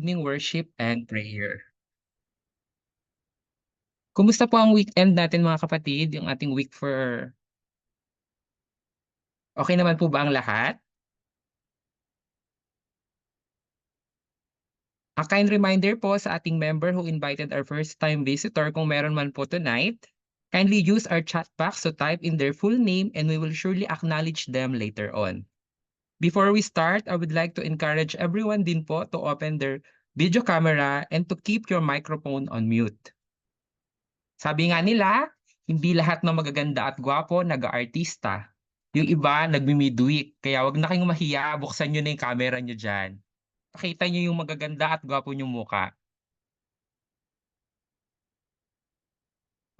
Evening worship and prayer. Kumusta po ang weekend natin mga kapatid? Yung ating week for okay naman po ba ang lahat? A kind reminder po sa ating member who invited our first time visitor kung meron man po tonight, kindly use our chat box to type in their full name and we will surely acknowledge them later on. Before we start, I would like to encourage everyone din po to open their video camera and to keep your microphone on mute. Sabi nga nila, hindi lahat ng magaganda at gwapo nag-aartista. Yung iba nagmi-midweek, kaya wag na kayong mahiya, buksan nyo na yung camera nyo dyan. Pakita nyo yung magaganda at gwapo nyong muka.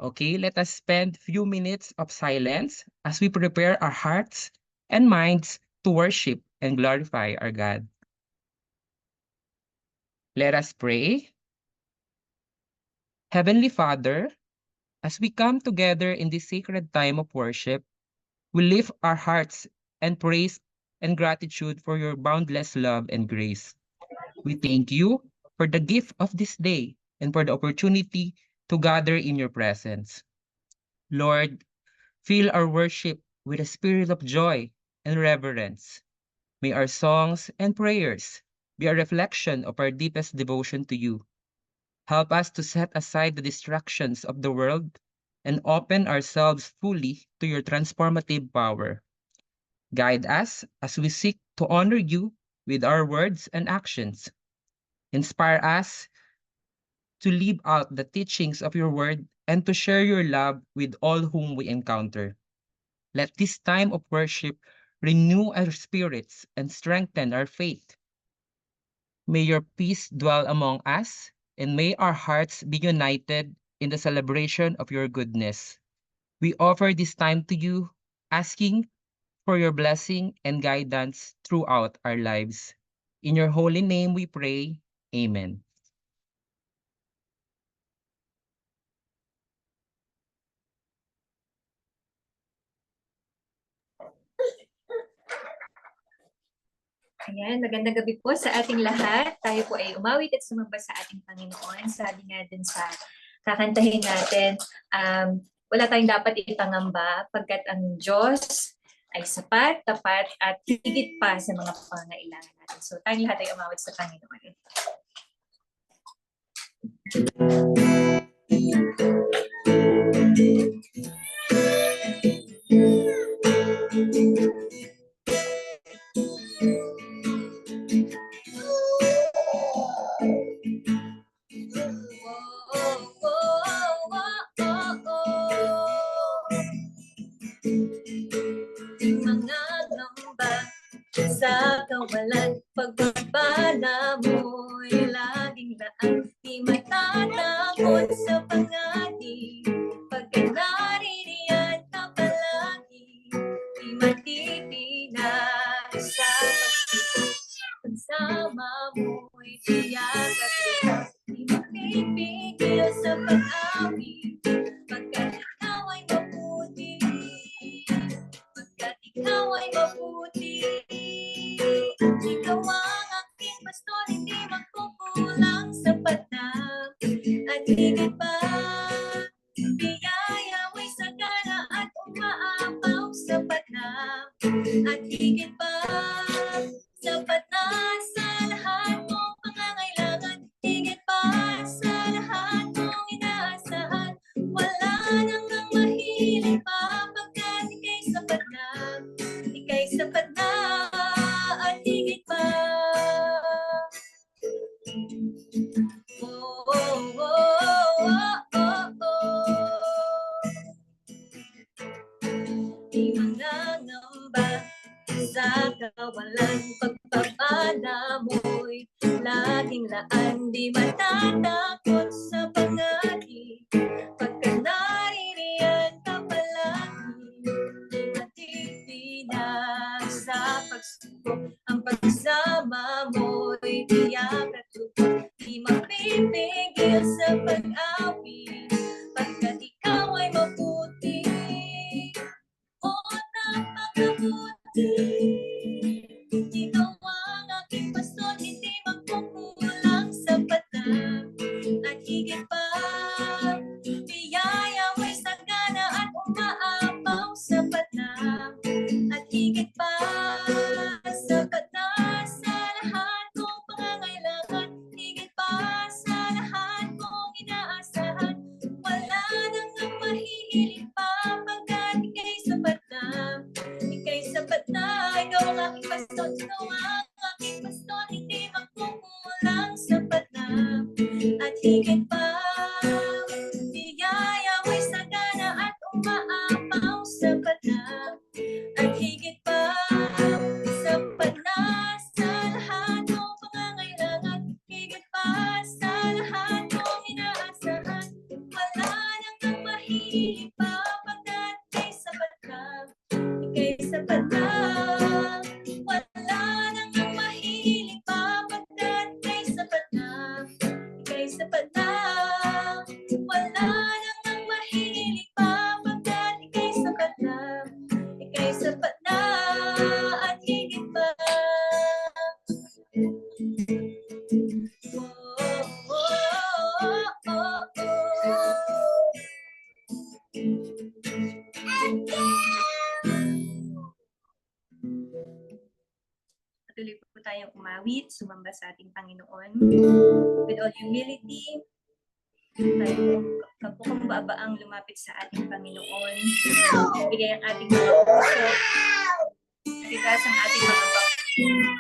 Okay, let us spend few minutes of silence as we prepare our hearts and minds to worship and glorify our God. Let us pray. Heavenly Father, as we come together in this sacred time of worship, we lift our hearts and praise and gratitude for your boundless love and grace. We thank you for the gift of this day and for the opportunity to gather in your presence. Lord, fill our worship with a spirit of joy and reverence. May our songs and prayers be a reflection of our deepest devotion to you. Help us to set aside the distractions of the world and open ourselves fully to your transformative power. Guide us as we seek to honor you with our words and actions. Inspire us to live out the teachings of your word and to share your love with all whom we encounter. Let this time of worship renew our spirits and strengthen our faith. May your peace dwell among us, and may our hearts be united in the celebration of your goodness. We offer this time to you, asking for your blessing and guidance throughout our lives. In your holy name we pray. Amen. Ayan, magandang gabi po sa ating lahat. Tayo po ay umawit at sumamba sa ating Panginoon. Sabi nga din sa kakantahin natin, wala tayong dapat ipangamba pagkat ang Diyos ay sapat, tapat, at higit pa sa mga pangailangan natin. So tayong lahat ay umawit sa Panginoon. Sa kawalan, pagbabala mo'y laging daan, di matatakot sa pangati, pagka naririyan ka palagi, di matipinag sa pagsama mo'y tiyak at bukas, di mapipigil sa pag-awi, pagkat ikaw ay mabuti, pagkat ikaw ay mabuti. Ikaw ang aking pastor, hindi magkukulang, sapat na at higit pa. Biyaya mo'y sagana at umaapaw, sapat na at higit pa. Sapat na sa lahat mong pangangailangan, higit pa sa lahat mong inaasahan. Wala nang ang mahilig pa, pagkat ika'y sapat na, ika'y sapat na at higit pa. Oh, oh, oh, oh, oh, oh. Di mangangamba sa kawalan, pagpapala mo'y laging laan, di matatakot sa pangati, pagka naririyan ka palagi, di matipinag sa pagsubok, ang pagsama mo'y tiyak at lubog, di mapipigil sa pag-awi, pagkat ikaw ay mabuti. Napakabuti. Ikaw ang aking pastor, hindi magkukulang, ikaw ang aking pastor, hindi magkukulang, sapat na. At higit pa, biyaya mo'y sagana at umaapaw, sapat na. At higit pa, sapat na sa lahat mong pangangailangan. Higit pa sa lahat mong inaasahan. Wala nang ang mahilig pa, pagkat kay sapat ka. Ika'y sapat na. Wala nang ang mahilig pa, pagkat kay sapat na. Ika'y sapat na. Wala nang ang mahilig pa, pagkat ika'y sapat na. Ika'y sapat na at higit pa. Patuloy po tayong umawit, sumamba sa ating Panginoon. With all humility, tayo po kakumbabaang lumapit sa ating Panginoon. Ibigay ang ating mga puso. Itigas ang ating mga panginoon.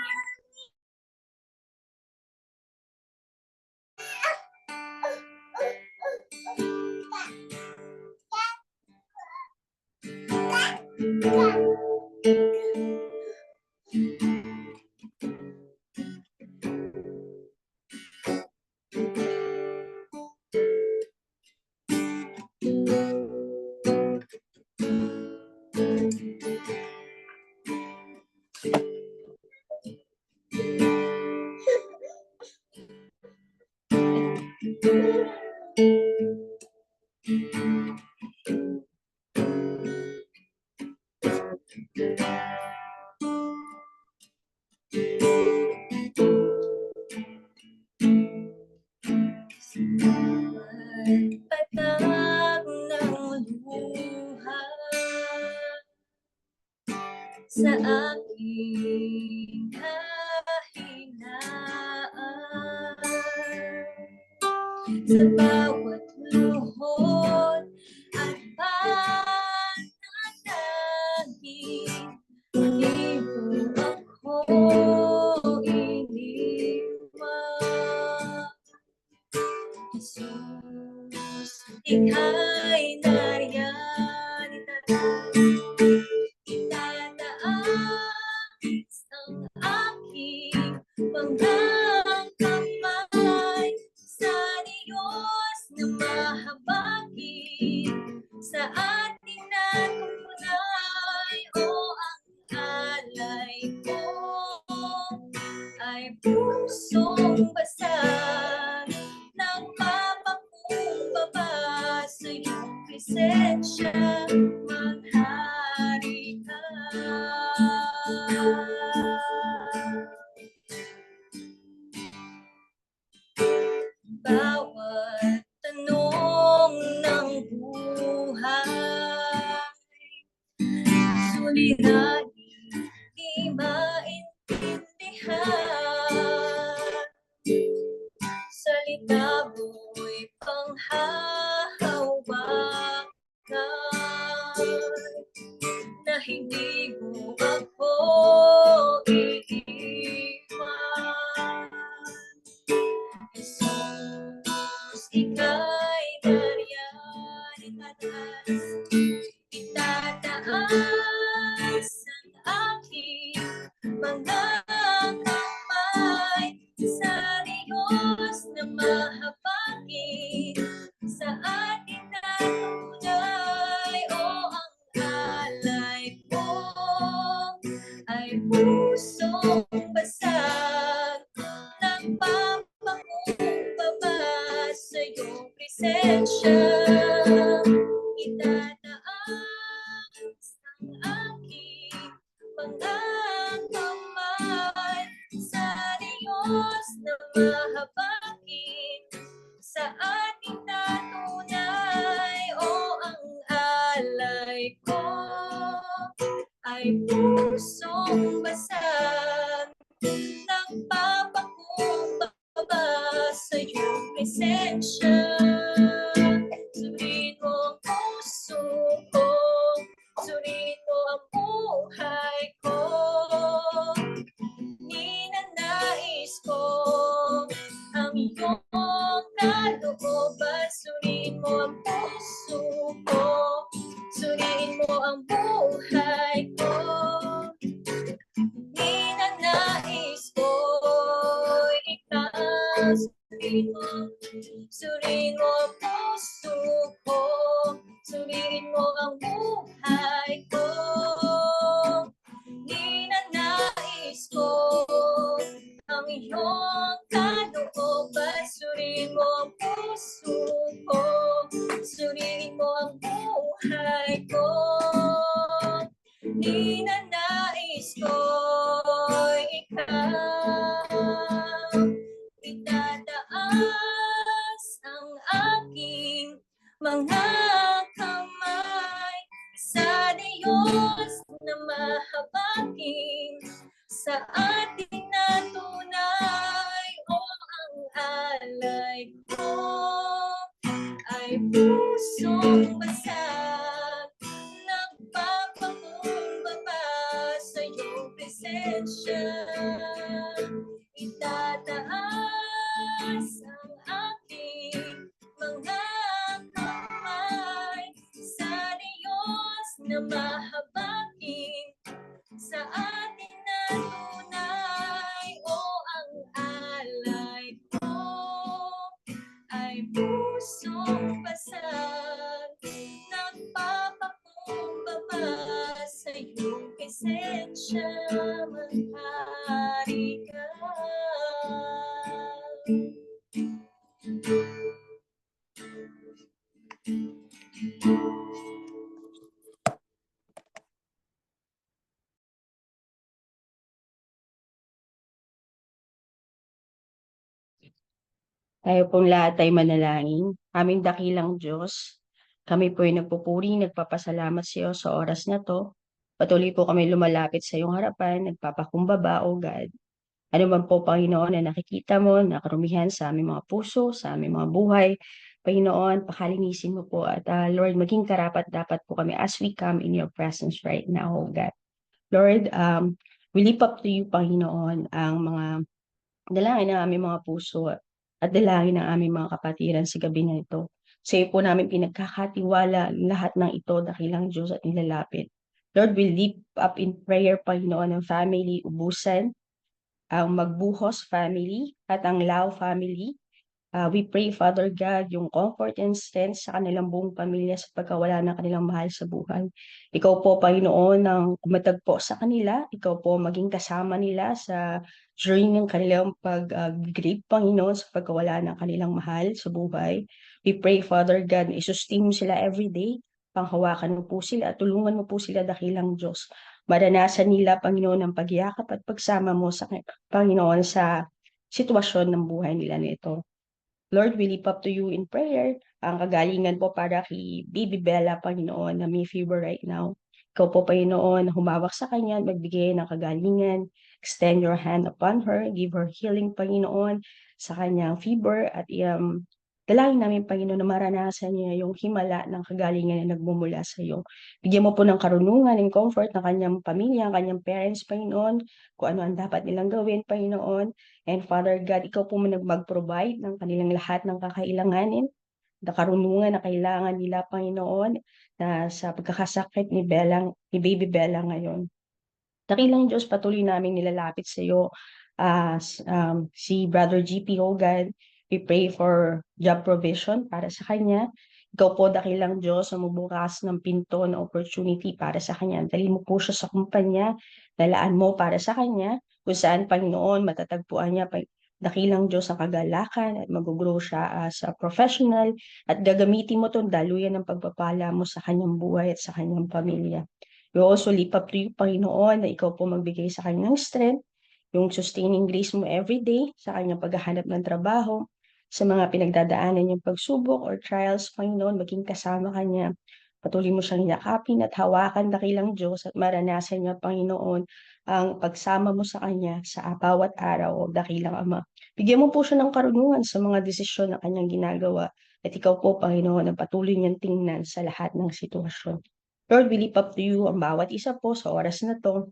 Patag ng luha sa aking kahinaan, sa bawat luhod at pananagin, di mo ako iniwan. Jesus, ika'y nariyan, itataas ang aking mga kamay sa Diyos na mahabagin, sa ating natunay, o ang alay ko ay pusong basag, nagpapakumbaba sa iyong presensya, maghari ka. Bawat tanong ng buhay, suliranin, di maintindihan. Salita mo'y panghahawakan, na hindi mo ako iiwan. Jesus, ika'y nariyan, itataas ang aking mga kamay sa Diyos na mahabagin, sa ating natunay, o ang alay ko ay pusong basag, nagpapakumbaba sa iyong presensya, itataas ang aking mga kamay sa Diyos na mahabagin, sa ating natunay, o ang alay ko ay pusong basag, nagpapakumbaba sa iyong presensya. Suriin mo ang puso ko, suriin mo ang buhay ko, ang iyong kalooban. Suriin mo ang puso ko, suriin mo ang buhay ko. Ninanais ko ikaw, suriin mo ang puso ko, suriin mo ang buhay ko. Ninanais ko ang iyong kalooban. Suriin mo ang puso ko, suriin mo ang buhay ko. Ninanais ko ikaw. Itataas ang aking mga kamay sa Diyos na mahabagin, sa ating natunay. O ang alay ko ay pusong basag, nagpapakumbaba sa iyong presensya. Itataas ang aking mga kamay sa Diyos na mahabagin, sa ating natunay. O ang alay ko ay pusong basag, nagpapakumbaba sa iyong presensya. Maghari ka. Tayo pong lahat ay manalangin. Aming dakilang Diyos, kami po ay nagpupuri, nagpapasalamat sa iyo sa oras na to. Patuloy po kami lumalapit sa iyong harapan, nagpapakumbaba, O God. Ano man po, Panginoon, na nakikita mo, na karumihan sa aming mga puso, sa aming mga buhay, Panginoon, pakalinisin mo po at Lord, maging karapat-dapat po kami as we come in your presence right now, O God. Lord, we lift up to you, Panginoon, ang mga dalangin ng aming mga puso at dalangin ng aming mga kapatiran sa gabi na ito. Sa iyo po namin pinagkakatiwala lahat ng ito, dakilang Diyos, at nilalapit. Lord, we lift up in prayer, Panginoon, ang family Ubusan, ang Magbuhos family, at ang Lao family. We pray, Father God, yung comfort and strength sa kanilang buong pamilya sa pagkawala ng kanilang mahal sa buhay. Ikaw po, Panginoon, ang kumatagpo sa kanila. Ikaw po maging kasama nila sa journey ng kanilang pag-grieve, Panginoon, sa pagkawala ng kanilang mahal sa buhay. We pray, Father God, na isustain mo sila everyday. Panghawakan mo po sila at tulungan mo po sila, dakilang Diyos. Maranasan nila, Panginoon, ang pagyakap at pagsama mo sa Panginoon sa sitwasyon ng buhay nila nito. Lord, we lift up to you in prayer ang kagalingan po para kay Baby Bella, Panginoon, na may fever right now. Ikaw po, Panginoon, humawak sa kanya at magbigay ng kagalingan. Extend your hand upon her. Give her healing, Panginoon, sa kanyang fever. At dalangin namin, Panginoon, na maranasan niya yung himala ng kagalingan na nagmumula sa iyo. Bigyan mo po ng karunungan and comfort ng kanyang pamilya, ang kanyang parents, Panginoon, kung ano ang dapat nilang gawin, Panginoon. And Father God, ikaw po mag-provide ng kanilang lahat ng kakailanganin, na karunungan na kailangan nila, Panginoon, na sa pagkakasakit ni Baby Bella ngayon. Dakilang Diyos, patuloy namin nilalapit sa iyo si Brother GP Hogan. We pray for job provision para sa kanya. Ikaw po, dakilang Diyos, ang magbukas ng pinto na opportunity para sa kanya. Dali mo po siya sa kumpanya, dalaan mo para sa kanya, kung saan, Panginoon, matatagpuan niya, dakilang Diyos, ang kagalakan at mag-grow siya as a professional at gagamitin mo itong daluyan ng pagpapala mo sa kanyang buhay at sa kanyang pamilya. We also lift up to you, Panginoon, na ikaw po magbigay sa kanyang strength, yung sustaining grace mo everyday sa kanyang paghahanap ng trabaho, sa mga pinagdadaanan niyang pagsubok or trials, Panginoon, maging kasama kanya. Patuloy mo siyang yakapin at hawakan, dakilang Diyos, at maranasan niya, Panginoon, ang pagsama mo sa kanya sa bawat araw, dakilang Ama. Bigyan mo po siya ng karunungan sa mga desisyon na kanyang ginagawa. At ikaw po, Panginoon, ang patuloy niyang tingnan sa lahat ng sitwasyon. Lord, we lift up to you ang bawat isa po sa oras na to.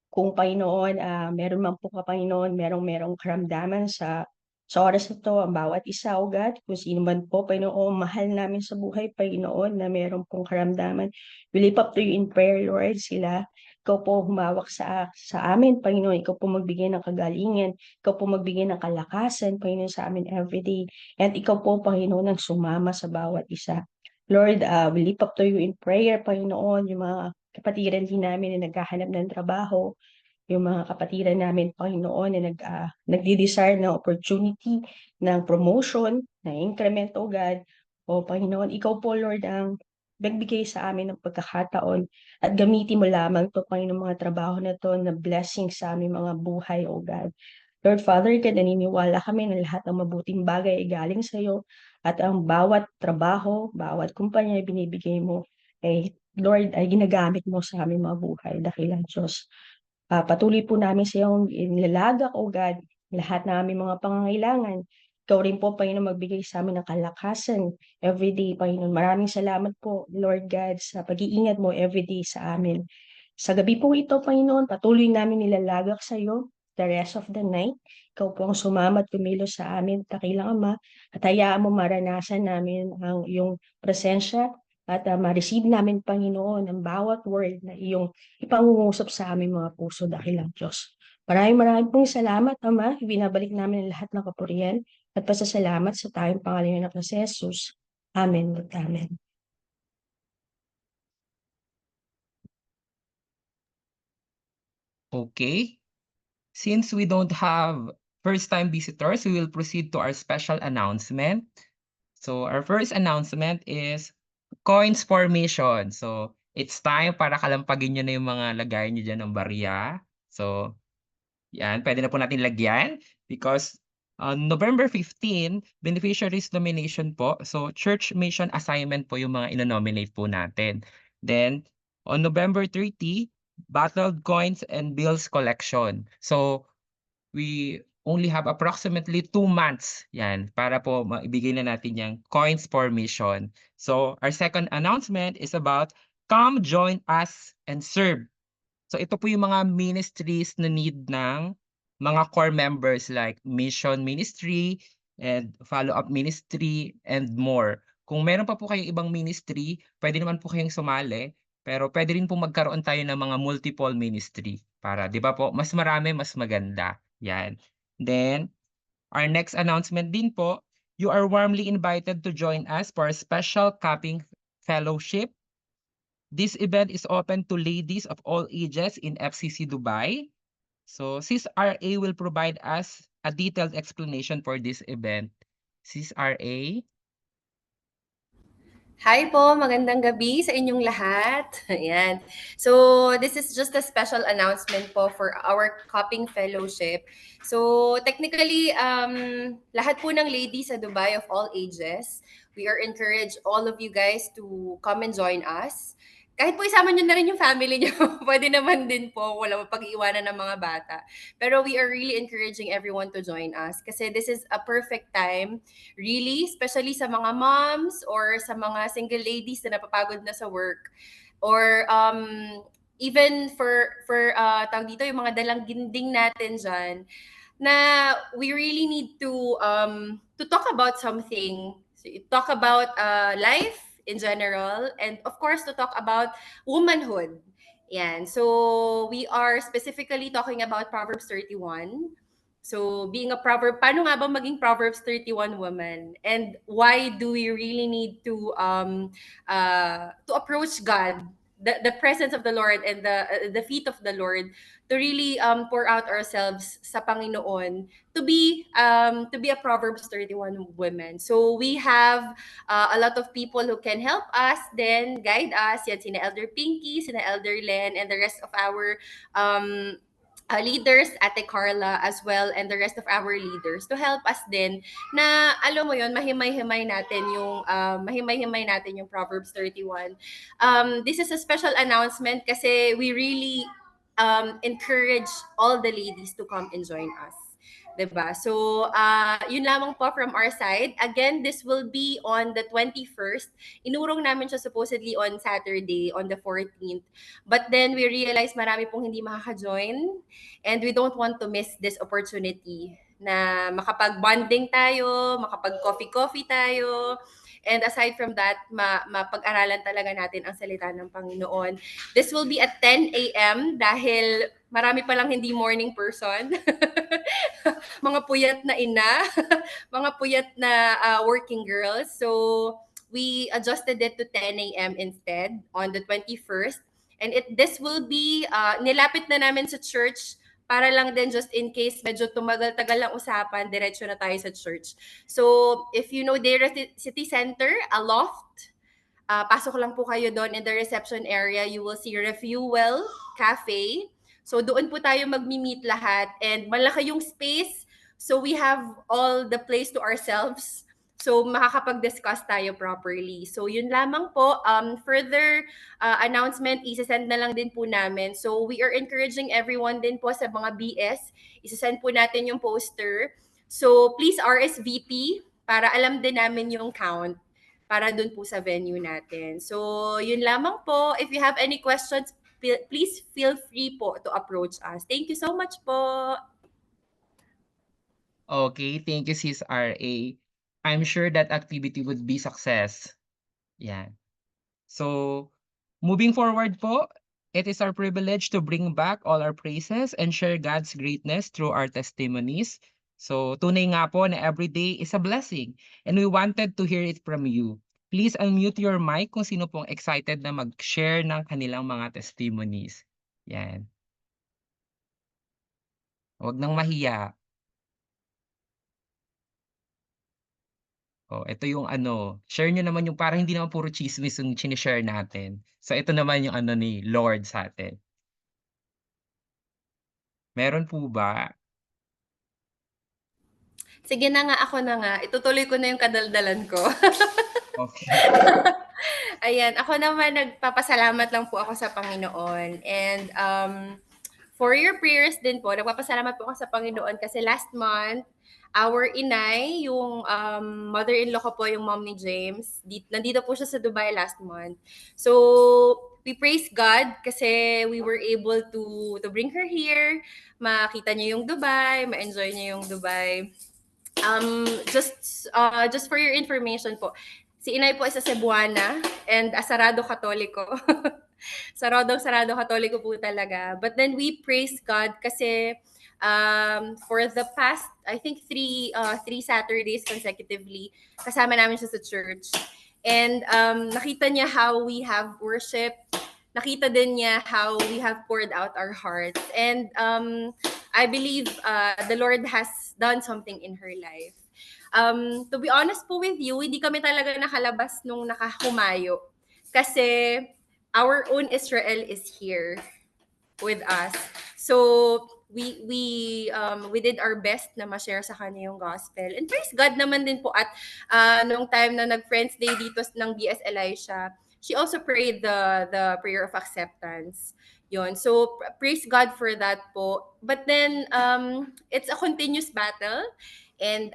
Kung, Panginoon, meron man po ka, Panginoon, merong karamdaman sa Sa oras na 'to, ang bawat isa, O God, kung sino man po, Panginoon, mahal namin sa buhay, Panginoon, na meron pong karamdaman, we lift up to you in prayer, Lord, sila. Ikaw po humawak sa amin, Panginoon. Ikaw po magbigay ng kagalingan. Ikaw po magbigay ng kalakasan, Panginoon, sa amin everyday. And ikaw po, Panginoon, ang sumama sa bawat isa. Lord, we lift up to you in prayer, Panginoon, yung mga kapatiran din namin na naghahanap ng trabaho, yung mga kapatiran namin, Panginoon, na nagde-desire ng opportunity, ng promotion, ng increment, O God. O Panginoon, ikaw po, Lord, ang nagbigay sa amin ng pagkakataon at gamitin mo lamang 'to, Panginoon, mga trabaho na 'to na blessing sa aming mga buhay, O God. Lord Father God, naniniwala kami na lahat ng mabuting bagay ay galing sa'yo at ang bawat trabaho, bawat kumpanya ay binibigay mo, eh, Lord, ay ginagamit mo sa aming mga buhay, dakilang Diyos. Patuloy po namin sa iyong inilalagak, O God, lahat ng aming mga pangangailangan. Ikaw rin po, Panginoon, magbigay sa amin ng kalakasan everyday, Panginoon. Maraming salamat po, Lord God, sa pag-iingat mo everyday sa amin. Sa gabi po ito, Panginoon, patuloy namin nilalagak sa iyo the rest of the night. Ikaw po ang sumama at kumilos sa amin, dakilang Ama, at hayaan mo maranasan namin ang iyong presensya at ma-receive namin, Panginoon, ang bawat word na iyong ipangungusap sa aming mga puso, dakilang Diyos. Maraming maraming pong salamat, Ama. Ibinabalik namin ang lahat ng kapurihan at pasasalamat sa tayong pangalan ng si Jesus. Amen at amen. Okay. Since we don't have first-time visitors, we will proceed to our special announcement. So our first announcement is coins formation. So it's time para kalampagin niyo na yung mga lagayan niyo diyan ng barya. So yan, pwede na po natin lagyan because on November 15, beneficiaries nomination po. So church mission assignment po yung mga ino-nominate po natin. Then on November 30, battled coins and bills collection. So we only have approximately 2 months yan para po maibigay na natin yung coins for mission. So our second announcement is about come join us and serve. So ito po yung mga ministries na need ng mga core members like mission ministry and follow-up ministry and more. Kung meron pa po kayong ibang ministry, pwede naman po kayong sumali, pero pwede rin po magkaroon tayo ng mga multiple ministry para 'di ba po, mas marami mas maganda, 'yan. Then, our next announcement din po, you are warmly invited to join us for a special capping fellowship. This event is open to ladies of all ages in FCC Dubai. So Sis RA will provide us a detailed explanation for this event. Sis RA? Hi po, magandang gabi sa inyong lahat. Ayan. So, this is just a special announcement po for our Cupping Fellowship. So, technically, lahat po ng ladies sa Dubai of all ages, we are encouraged all of you guys to come and join us. Kahit po isama nyo na rin yung family nyo, pwede naman din po, wala pag-iwanan ng mga bata. Pero we are really encouraging everyone to join us kasi this is a perfect time really, especially sa mga moms or sa mga single ladies na napapagod na sa work or even tawag dito yung mga dalang ginding natin diyan na we really need to talk about something. So, talk about life in general and of course to talk about womanhood. Yan. So we are specifically talking about Proverbs 31. So, being a proverb, paano nga ba maging Proverbs 31 woman? And why do we really need to approach God, the presence of the Lord and the feet of the Lord to really pour out ourselves sa Panginoon to be a Proverbs 31 woman. So, we have a lot of people who can help us, then guide us. Yan, sina Elder Pinky, sina Elder Len, and the rest of our leaders, Ate Carla as well, and the rest of our leaders to help us din na alam mo yon mahimay-himay natin yung Proverbs 31. This is a special announcement kasi we really encourage all the ladies to come and join us. Diba? So, yun lamang po from our side. Again, this will be on the 21st. Inurong namin siya supposedly on Saturday, on the 14th. But then, we realized marami pong hindi makaka-join and we don't want to miss this opportunity na makapag-bonding tayo, makapag-coffee-coffee tayo. And aside from that, mapag-aralan talaga natin ang salita ng Panginoon. This will be at 10 a.m. dahil marami palang hindi morning person. Mga puyat na ina, mga puyat na working girls. So we adjusted it to 10 a.m. instead on the 21st. And this will be, nilapit na namin sa church para lang din just in case medyo tumagal-tagal ang usapan, diretso na tayo sa church. So, if you know Dera City Center, a loft, pasok lang po kayo doon in the reception area. You will see Refuel Cafe. So, doon po tayo magmi-meet lahat. And malaki yung space. So, we have all the place to ourselves. So, makakapag-discuss tayo properly. So, yun lamang po. Further announcement, isasend na lang din po namin. So, we are encouraging everyone din po sa mga BS. Isasend po natin yung poster. So, please RSVP para alam din namin yung count para dun po sa venue natin. So, yun lamang po. If you have any questions, please feel free po to approach us. Thank you so much po. Okay, thank you, Sis RA. I'm sure that activity would be success. Yan. So, moving forward po, it is our privilege to bring back all our praises and share God's greatness through our testimonies. So, tunay nga po na every day is a blessing and we wanted to hear it from you. Please unmute your mic kung sino pong excited na mag-share ng kanilang mga testimonies. Yan. Huwag nang mahiya. Oh, ito yung share nyo naman yung parang hindi naman puro chismis yung sinishare natin. So, ito naman yung ni Lord sa atin. Meron po ba? Sige na nga, ako na nga. Itutuloy ko na yung kadaldalan ko. Okay. Ayan, ako naman nagpapasalamat lang po ako sa Panginoon. And for your prayers din po, nagpapasalamat po ako sa Panginoon kasi last month, our inay, yung mother-in-law ko po, yung mom ni James, nandito po siya sa Dubai last month. So, we praise God kasi we were able to bring her here, makita niya yung Dubai, ma-enjoy niya yung Dubai. Just for your information po, si inay po isa Cebuana and sarado Katoliko. Sarado Katoliko po talaga. But then we praise God kasi for the past, I think, three Saturdays consecutively, kasama namin siya sa church. And nakita niya how we have worship. Nakita din niya how we have poured out our hearts. And I believe the Lord has done something in her life. To be honest po with you, hindi kami talaga nakalabas nung nakahumayo. Kasi our own Israel is here with us. So we did our best na ma-share sa kanya yung gospel. And praise God naman din po at nung time na nag-Friends Day dito ng BS Elisha, she also prayed the prayer of acceptance. Yun. So praise God for that po. But then it's a continuous battle. And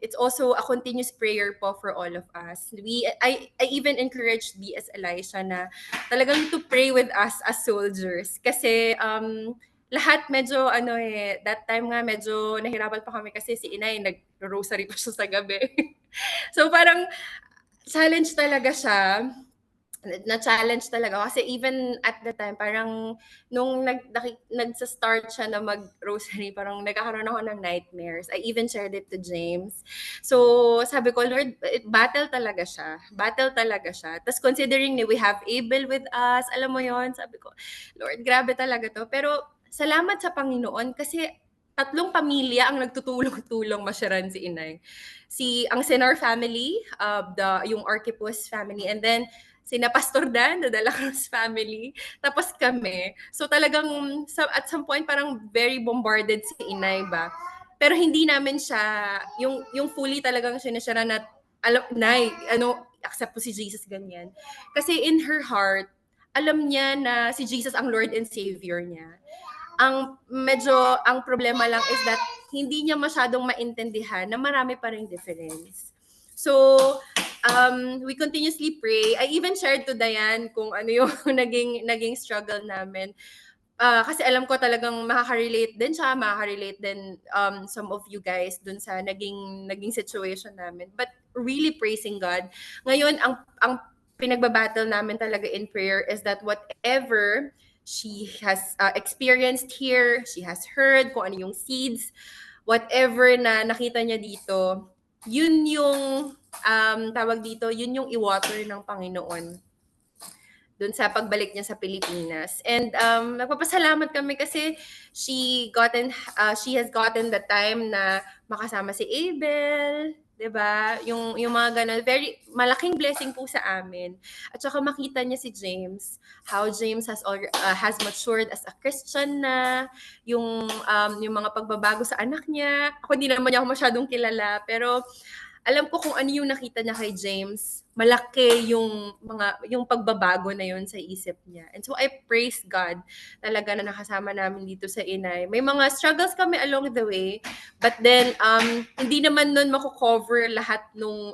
it's also a continuous prayer po for all of us. I even encouraged BS Elisha na talagang to pray with us as soldiers. Kasi lahat medyo that time nga medyo nahirapan pa kami kasi si inay nag-rosary pa siya sa gabi. So parang challenge talaga siya. Na-challenge talaga kasi even at the time parang nung nagsa-start siya na mag-rosary parang nagkakaroon ako ng nightmares. I even shared it to James. So sabi ko, Lord, battle talaga siya. Tapos considering we have Abel with us, alam mo yon, sabi ko, Lord, grabe talaga to. Pero salamat sa Panginoon kasi 3 pamilya ang nagtutulong-tulong masyaran si inay. Ang Senar family, yung Archipus family, and then sina Pastor Dan, the De La Cruz family, tapos kami. So talagang at some point parang very bombarded si inay ba. Pero hindi namin siya, yung fully talagang sinashara na, nay, accept po si Jesus, ganyan. Kasi in her heart, alam niya na si Jesus ang Lord and Savior niya. Ang problema lang is that hindi niya masyadong maintindihan na marami pa ring difference. So, we continuously pray. I even shared to Diane kung ano yung naging struggle namin. kasi alam ko talagang makaka-relate din siya, makaka-relate din some of you guys dun sa naging situation namin. But really praising God. Ngayon, ang pinagbabattle namin talaga in prayer is that whatever she has experienced here, she has heard kung ano yung seeds, whatever na nakita niya dito, yun yung tawag dito, yun yung i-water ng Panginoon dun sa pagbalik niya sa Pilipinas. And nagpapasalamat kami kasi she has gotten the time na makasama si Abel, 'di ba? Yung mga ganun, very malaking blessing po sa amin. At saka makita niya si James, how James has matured as a Christian na, yung mga pagbabago sa anak niya. Ako hindi naman niya ako masyadong kilala, pero alam ko kung ano yung nakita niya kay James. Malaki yung pagbabago na yun sa isip niya. And so I praise God talaga na nakasama namin dito sa Inay. May mga struggles kami along the way, but then hindi naman nun mako-cover lahat nung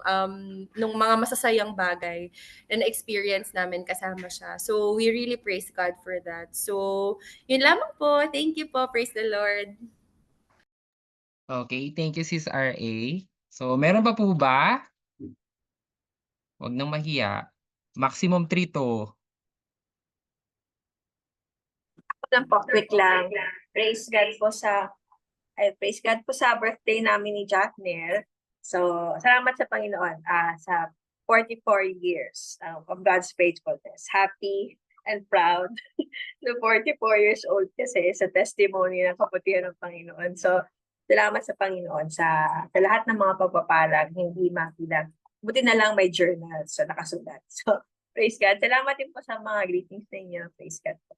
mga masasayang bagay na na-experience namin kasama siya. So we really praise God for that. So yun lamang po. Thank you po. Praise the Lord. Okay, thank you Sis RA. So, meron pa po ba? Huwag nang mahiya. Maximum 3 to. Lang po, quick lang. Praise God po sa birthday namin ni Jackner. So, salamat sa Panginoon sa 44 years of God's faithfulness. Happy and proud na 44 years old kasi sa testimony ng kaputihan ng Panginoon. So, salamat sa Panginoon sa lahat ng mga pagpapalang hindi makilang. Buti na lang may journal, so nakasulat. So, praise God. Salamat din po sa mga greetings ninyo. Praise God po.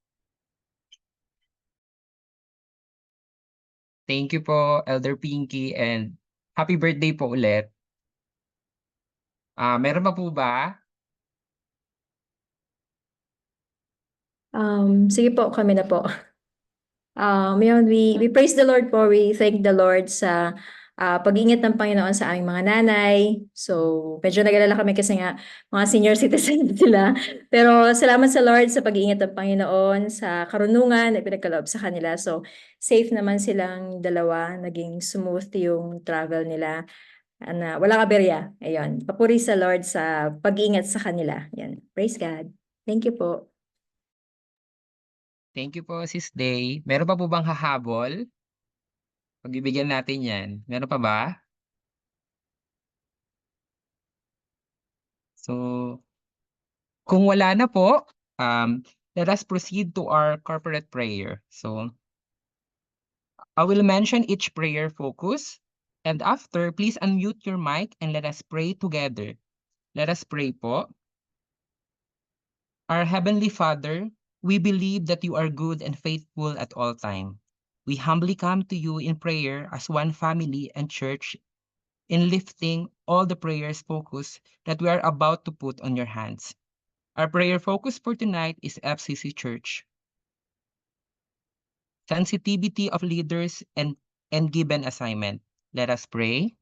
Thank you po, Elder Pinky, and happy birthday po ulit. Meron pa po ba? Sige po, kami na po. Yun, we praise the Lord po. We thank the Lord sa pag-ingat ng Panginoon sa aming mga nanay. So, medyo nag-alala kami kasi nga mga senior citizen sila. Pero salamat sa Lord sa pag-iingat ng Panginoon, sa karunungan na pinagkaloob sa kanila. So, safe naman silang dalawa. Naging smooth yung travel nila. Wala kaberya. Ayun. Papuri sa Lord sa pag-iingat sa kanila. Yan. Praise God. Thank you po. Thank you po, Sis Day. Meron pa po bang hahabol? Pagbibigyan natin yan. Meron pa ba? So, kung wala na po, let us proceed to our corporate prayer. So, I will mention each prayer focus, and after, please unmute your mic and let us pray together. Let us pray po. Our Heavenly Father, we believe that you are good and faithful at all time. We humbly come to you in prayer as one family and church in lifting all the prayers focus that we are about to put on your hands. Our prayer focus for tonight is FCC Church. Sensitivity of leaders and given assignment. Let us pray.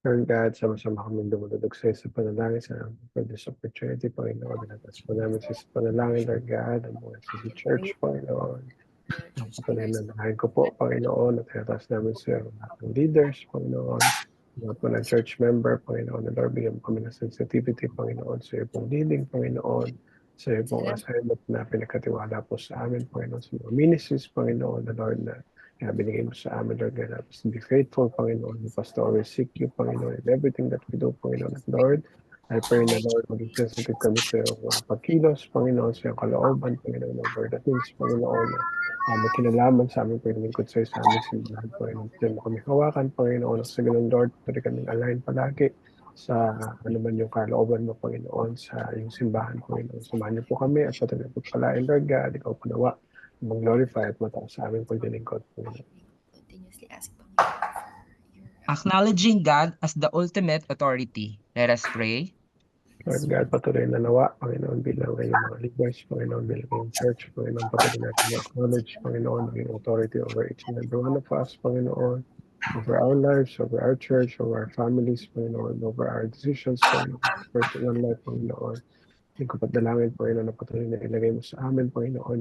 Lord God, sama-sama kami dumududog sa iyo sa panalangin for this opportunity, Panginoon. Natas po namin sa panalangin, Lord God, ang mga sa church, Panginoon. Ang panalangin ko po, Panginoon, at natas namin sa iyo ang leaders, Panginoon. Mga po ng church member, Panginoon, na Lord, bigyan mo kami ng sensitivity, Panginoon, sa iyo pong leading, Panginoon, sa iyo pong assignment na pinakatiwala po sa amin, Panginoon, sa mga ministries, Panginoon, na Lord, na binigay mo sa amin, Lord God, help us to be faithful, Panginoon. Help us to always seek you, Panginoon, in everything that we do, Panginoon. At Lord, I pray na, Lord, maging sensitive kami sa iyong pagkilos, Panginoon, sa iyong kalooban, Panginoon, over the things, Panginoon, na makinalaman sa aming paglingkod sa iyo, sa aming simbahan, Panginoon. Diyan mo kami hawakan, Panginoon. Sa ganun, Lord, pwede kaming align palagi sa ano man yung kalooban mo, Panginoon, sa iyong simbahan, Panginoon. Samahan niyo po kami at patuloy po palain, Lord God, ikaw panawa mag-glorify at mataas sa aming paglilingkod. Continuously ask Acknowledging God as the ultimate authority. Let us pray. Lord God, patuloy na nawa, Panginoon, bilang ngayong mga leaders, Panginoon, bilang ngayong church, Panginoon, patuloy natin acknowledge, Panginoon, yung authority over each and every one of us, Panginoon, over our lives, over our church, over our families, Panginoon, over our decisions, Panginoon, personal life, Panginoon. Hindi ko dalangin, Panginoon, na patuloy na ilagay mo sa amin, Panginoon,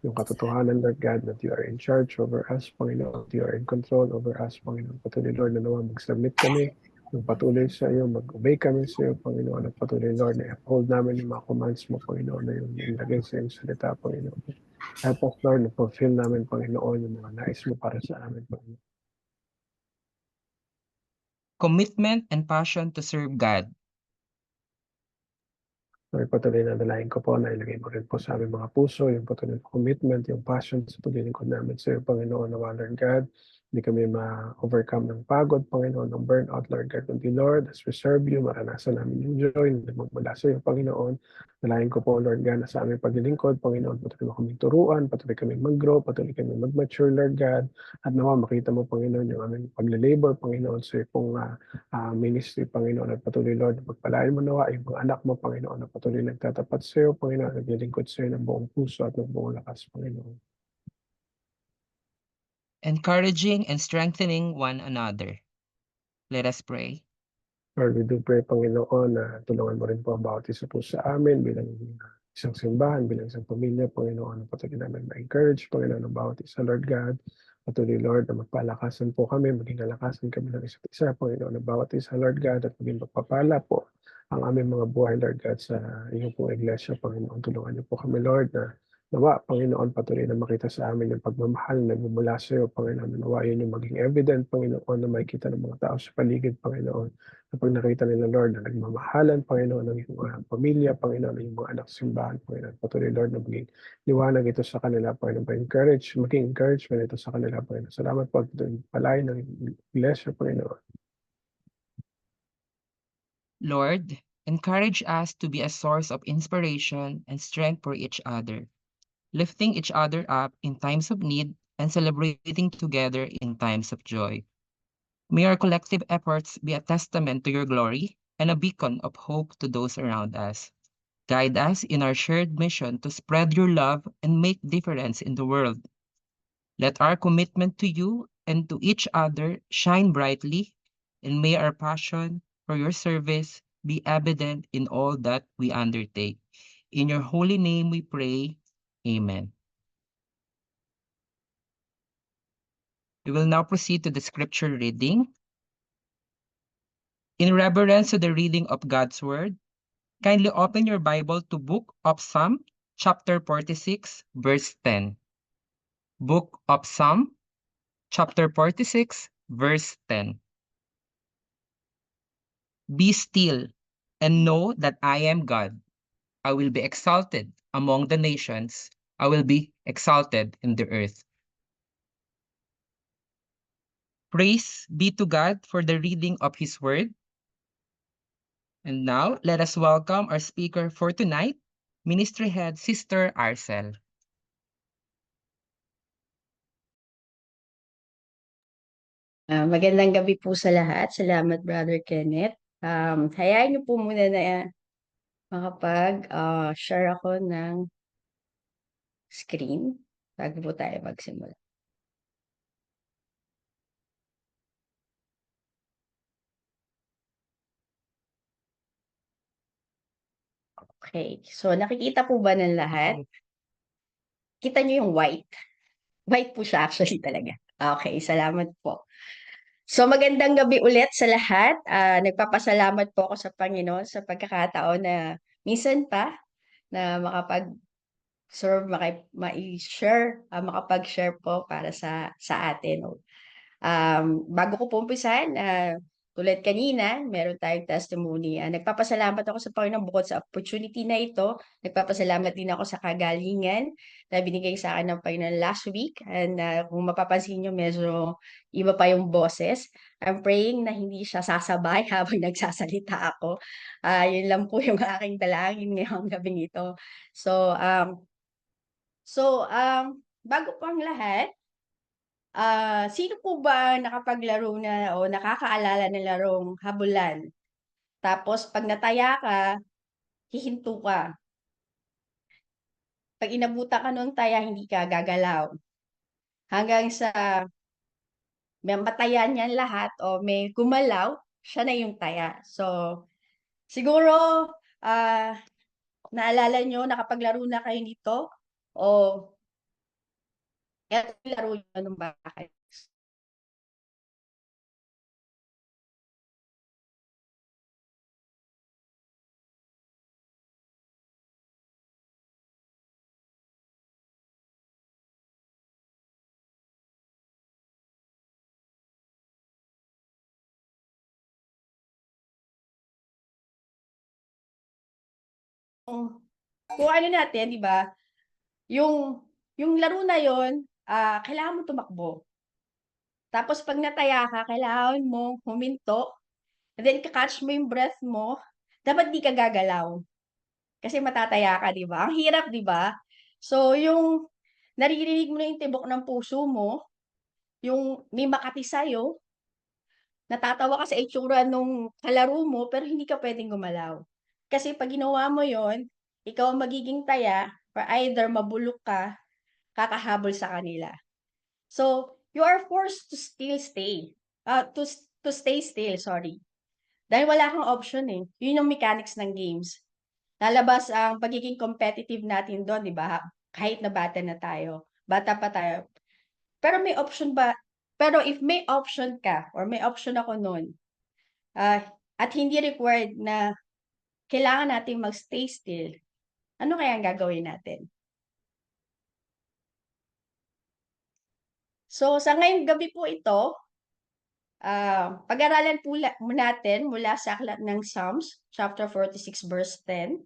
yung katotohanan, Lord God, that you are in charge over us, Panginoon, that you are in control over us, Panginoon. Patuloy, Lord, na naman mag-submit kami, yung patuloy sa iyo, mag-obey kami sa iyo, Panginoon, at patuloy, Lord, na uphold namin yung mga commands mo, Panginoon, na yung ilagay sa iyong salita, Panginoon. Help us, Lord, na fulfill namin, Panginoon, yung mga nais mo para sa amin, Panginoon. Commitment and passion to serve God. Lord, patuloy na dalahin ko po na ilagay mo rin po sa aming mga puso, yung patuloy na commitment, yung passion sa paglilingkod namin sa iyo, Panginoon, nawa, Lord God. Hindi kami ma-overcome ng pagod, Panginoon, ng burnout, Lord God. Kundi, Lord, as we serve you, maranasan namin yung joy na magmula sa iyo, Panginoon. Dalahin ko po, Lord God, na sa aming paglilingkod, Panginoon, patuloy mo kaming turuan, patuloy kaming mag-grow, patuloy kaming mag-mature, Lord God. At nawa, makita mo, Panginoon, yung aming pag-labor, Panginoon, sa iyo pong ministry, Panginoon, at patuloy, Lord, pagpalain mo nawa yung mga anak mo, Panginoon, na patuloy nagtatapat sa iyo, Panginoon, naglilingkod sa iyo ng buong puso at ng buong lakas, Panginoon. Encouraging and strengthening one another. Let us pray. Lord, we do pray, Panginoon, na tulungan mo rin po ang bawat isa po sa amin bilang isang simbahan, bilang isang pamilya, Panginoon, na patuloy namin ma-encourage, Panginoon, ang bawat isa, Lord God. Patuloy, Lord, na magpalakasan po kami, maging kalakasan kami ng isa't isa, Panginoon, ng bawat isa, Lord God, at maging magpapala po ang aming mga buhay, Lord God, sa iyong pong iglesia, Panginoon. Tulungan niyo po kami, Lord, na nawa, Panginoon, patuloy na makita sa amin yung pagmamahal na nagmumula sa iyo, Panginoon. Nawa, yun yung maging evident, Panginoon, na makikita ng mga tao sa paligid, Panginoon. Kapag nakita nila, Lord, na nagmamahalan, Panginoon, ng iyong mga pamilya, Panginoon, ng iyong mga anak sa simbahan, Panginoon. Patuloy, Lord, na maging liwanag ito sa kanila, Panginoon. Maging encouragement ito sa kanila, Panginoon. Salamat po at palain ng iglesia, Panginoon. Lord, encourage us to be a source of inspiration and strength for each other, lifting each other up in times of need and celebrating together in times of joy. May our collective efforts be a testament to your glory and a beacon of hope to those around us. Guide us in our shared mission to spread your love and make difference in the world. Let our commitment to you and to each other shine brightly, and may our passion for your service be evident in all that we undertake. In your holy name we pray. Amen. We will now proceed to the scripture reading. In reverence to the reading of God's word, kindly open your Bible to Book of Psalm, chapter 46, verse 10. Book of Psalm, chapter 46, verse 10. Be still and know that I am God. I will be exalted among the nations. I will be exalted in the earth. Praise be to God for the reading of His word. And now, let us welcome our speaker for tonight, Ministry Head Sister Arcel. Magandang gabi po sa lahat. Salamat, Brother Kenneth. Hayaan niyo po muna na makapag-share ako ng screen bago po tayo magsimula. Okay, so nakikita po ba ng lahat? Kita niyo yung white? White po siya actually talaga. Okay, salamat po. So magandang gabi ulit sa lahat. Nagpapasalamat po ako sa Panginoon sa pagkakataon na minsan pa na makapag-serve, makapag-share po para sa atin. Bago ko po umpisahan, tulad kanina, meron tayong testimony. Nagpapasalamat ako sa Panginoon bukod sa opportunity na ito. Nagpapasalamat din ako sa kagalingan na binigay sa akin ng Panginoon last week. And kung mapapansin nyo, medyo iba pa yung boses. I'm praying na hindi siya sasabay habang nagsasalita ako. Yun lang po yung aking dalangin ngayong gabing ito. Bago po ang lahat, sino po ba nakapaglaro na o nakakaalala ng larong habulan? Tapos pag nataya ka, hihinto ka. Pag inabutan ka ng taya, hindi ka gagalaw. Hanggang sa may matayan yan lahat o may gumalaw, siya na yung taya. So, siguro, Naalala nyo, nakapaglaro na kayo nito? O, eto yung laro nyo nung bata kayo. Kung ano natin, di ba? Yung laro na yon, kailangan mo tumakbo. Tapos pag nataya ka, kailangan mo huminto, and then catch mo yung breath mo, dapat di ka gagalaw. Kasi matataya ka, di ba? Ang hirap, di ba? So, yung naririnig mo na yung tibok ng puso mo, yung may makati sa'yo, natatawa ka sa itsura nung kalaro mo, pero hindi ka pwedeng gumalaw. Kasi pag ginawa mo yon, ikaw ang magiging taya, or either mabulok ka, kakahabol sa kanila. So, you are forced to still stay. To stay still, sorry. Dahil wala kang option eh. Yun yung mechanics ng games. Lalabas ang pagiging competitive natin doon, di ba? Kahit na bata na tayo. Bata pa tayo. Pero may option ba? Pero if may option ka, or may option ako noon, at hindi required na kailangan natin mag-stay still, ano kaya ang gagawin natin? So, sa ngayong gabi po ito, pag-aralan po natin mula sa aklat ng Psalms, chapter 46, verse 10.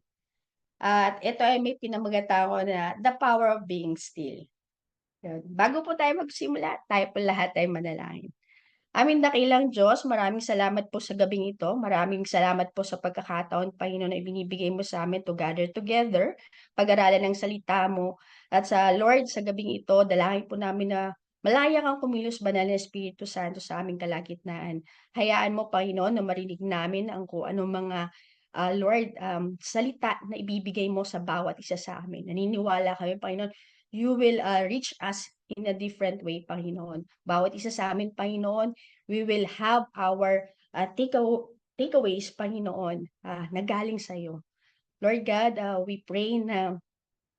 At ito ay may pinamagatawag na the power of being still. Yun. Bago po tayo magsimula, tayo po lahat ay manalangin. Aming dakilang Diyos, maraming salamat po sa gabing ito. Maraming salamat po sa pagkakataon, Panginoon, na ibinibigay mo sa amin to gather together, pag-aralan ng salita mo. At sa Lord, sa gabing ito, dalangin po namin na malaya kang kumilos, banal na Espiritu Santo sa aming kalagitnaan. Hayaan mo, Panginoon, na marinig namin ang kung anong mga Lord, salita na ibibigay mo sa bawat isa sa amin. Naniniwala kami, Panginoon, you will reach us in a different way, Panginoon. Bawat isa sa amin, Panginoon, we will have our takeaways, Panginoon, na galing sa iyo. Lord God, we pray na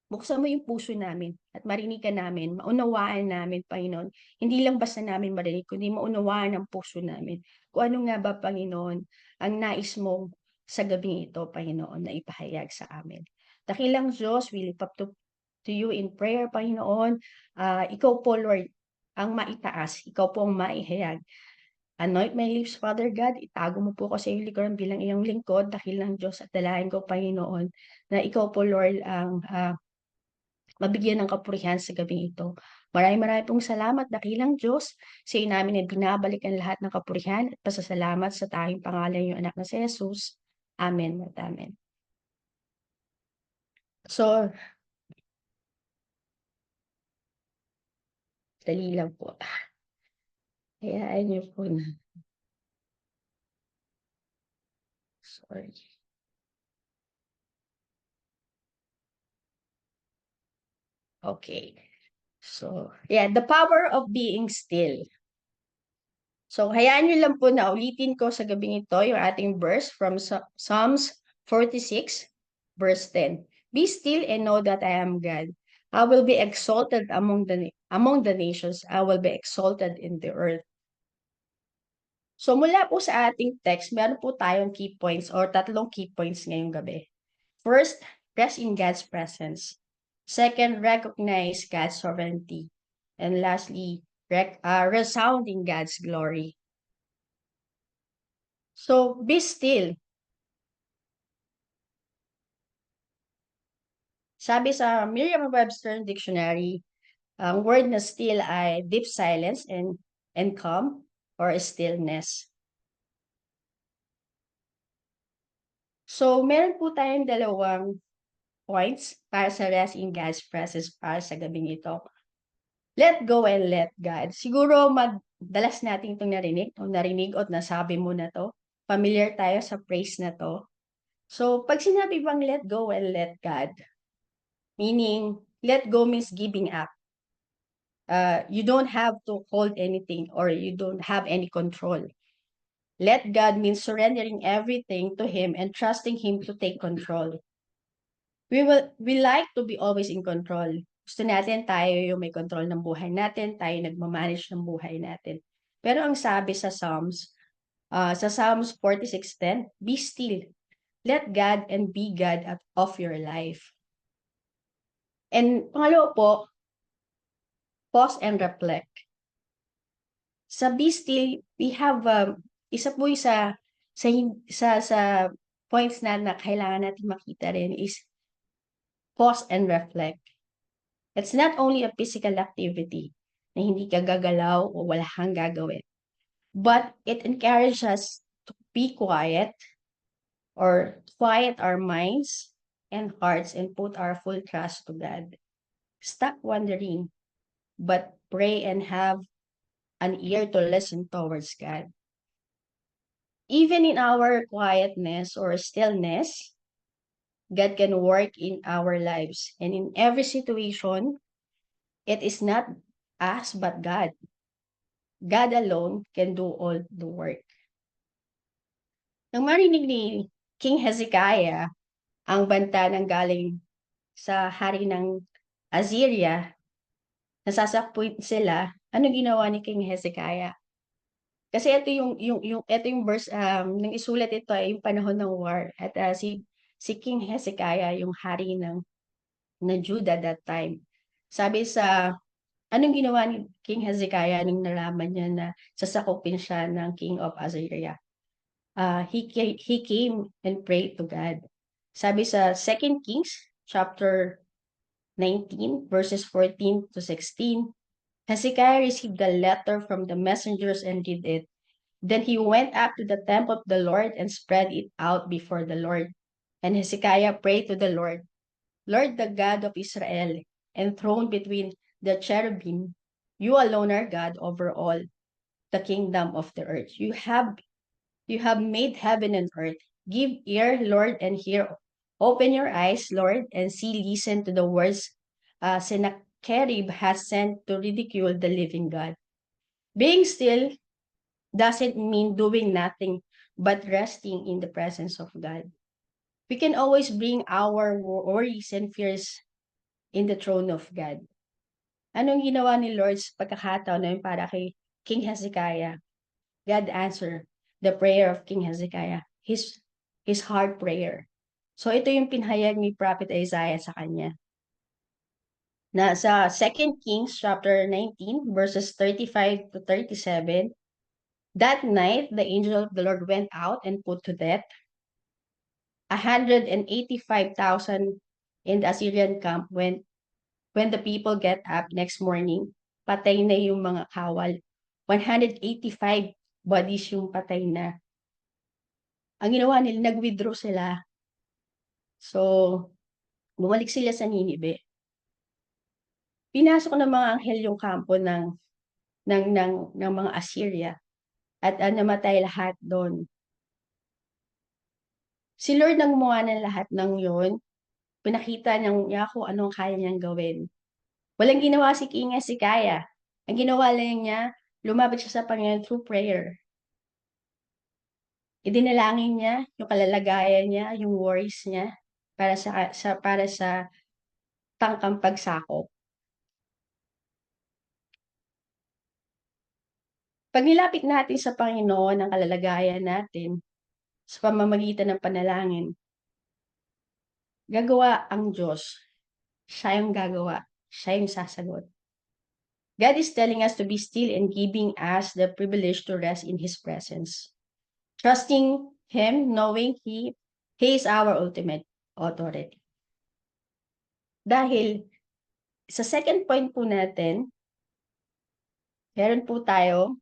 buksan mo yung puso namin at marinig ka namin, maunawaan namin, Panginoon. Hindi lang basta namin marinig, kundi maunawaan ang puso namin. Kung ano nga ba, Panginoon, ang nais mo sa gabing ito, Panginoon, na ipahayag sa amin. Dakilang Diyos, we lift up to you in prayer, Panginoon. Ikaw po, Lord, ang maitaas. Ikaw po ang maihayag. Anoint my lips, Father God. Itago mo po ako sa iyong likuran bilang iyong lingkod. Dakilang Diyos at dalahin ko, Panginoon, na ikaw po, Lord, ang mabigyan ng kapurihan sa gabing ito. Maraming pong salamat, dakilang Diyos. Sa iyo namin ay binabalik ang lahat ng kapurihan at pasasalamat sa tanging pangalan yung anak na si Jesus. Amen at amen. So, dali lang po. Hayaan niyo po na. Sorry. Okay. So, yeah, the power of being still. So, hayaan niyo lang po na ulitin ko sa gabing ito yung ating verse from Psalms 46, verse 10. Be still and know that I am God. I will be exalted among the nations. I will be exalted in the earth. So, mula po sa ating text, meron po tayong key points or tatlong key points ngayong gabi. First, rest in God's presence. Second, recognize God's sovereignty. And lastly, resound in God's glory. So, be still. Sabi sa Merriam-Webster Dictionary, ang word na still ay deep silence and calm or stillness. So, meron po tayong dalawang points para sa rest in God's presence para sa gabing ito. Let go and let God. Siguro madalas natin itong narinig o nasabi mo na to. Familiar tayo sa phrase na to. So, pag sinabi bang let go and let God, meaning let go means giving up. You don't have to hold anything or you don't have any control. Let God means surrendering everything to Him and trusting Him to take control. We like to be always in control. Gusto natin tayo yung may control ng buhay natin, tayo nagmamanage ng buhay natin. Pero ang sabi sa Psalms 46:10, be still, let God and be God of your life. And pangalawa po, pause and reflect. Sa be still, we have isa po sa points na kailangan natin makita rin is pause and reflect. It's not only a physical activity na hindi ka gagalaw o wala kang gagawin, but it encourages us to be quiet or quiet our minds and hearts and put our full trust to God. Stop wondering, but pray and have an ear to listen towards God. Even in our quietness or stillness, God can work in our lives. And in every situation, it is not us but God. God alone can do all the work. Nang marinig ni King Hezekiah ang banta ng galing sa hari ng Assyria, nasasakpuin sila, ano ginawa ni King Hezekiah? Kasi ito yung verse nang isulat ito ay yung panahon ng war at si King Hezekiah yung hari ng Judah that time. Sabi anong ginawa ni King Hezekiah nung nalaman niya na sasakupin siya ng King of Assyria? He came and prayed to God. Sabi sa 2 Kings chapter 19 verses 14 to 16, Hezekiah received the letter from the messengers and read it. Then he went up to the temple of the Lord and spread it out before the Lord. And Hezekiah prayed to the Lord, Lord, the God of Israel, enthroned between the cherubim, you alone are God over all the kingdom of the earth. You have made heaven and earth. Give ear, Lord, and hear. Open your eyes, Lord, and see, listen to the words Sennacherib has sent to ridicule the living God. Being still doesn't mean doing nothing, but resting in the presence of God. We can always bring our worries and fears in the throne of God. Anong ginawa ni Lord sa pagkakataon na yun para kay King Hezekiah? God answered the prayer of King Hezekiah, his heart prayer. So ito yung pinahayag ni Prophet Isaiah sa kanya. Na sa 2 Kings chapter 19 verses 35 to 37, that night the angel of the Lord went out and put to death 185,000 in the Assyrian camp. When the people get up next morning, patay na yung mga kawal. 185 bodies yung patay na. Ang ginawa nila, nag-withdraw sila. So, bumalik sila sa Ninive. Pinasok ng mga anghel yung kampo ng mga Assyria at namatay lahat doon. Si Lord nang gumawa ng lahat ng yon, pinakita niya kung anong kaya niyang gawin. Walang ginawa si King Hezekiah. Ang ginawa lang niya, lumapit siya sa Panginoon through prayer. Idinalangin niya yung kalalagayan niya, yung worries niya para sa tangkang pagsakop. Pag nilapit natin sa Panginoon ang kalalagayan natin sa pamamagitan ng panalangin, gagawa ang Diyos. Siya yung gagawa. Siya yung sasagot. God is telling us to be still and giving us the privilege to rest in His presence. Trusting Him, knowing He is our ultimate authority. Dahil sa second point po natin, meron po tayo,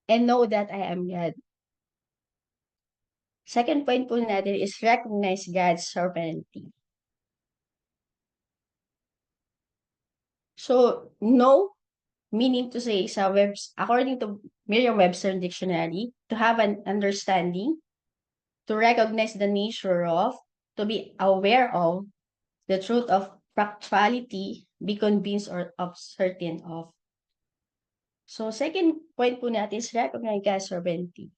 and know that I am God. Second point po natin is recognize God's sovereignty. So, know, meaning to say, according to Merriam-Webster Dictionary, to have an understanding, to recognize the nature of, to be aware of, the truth of factuality, be convinced or of certain of. So, second point po natin is recognize God's sovereignty.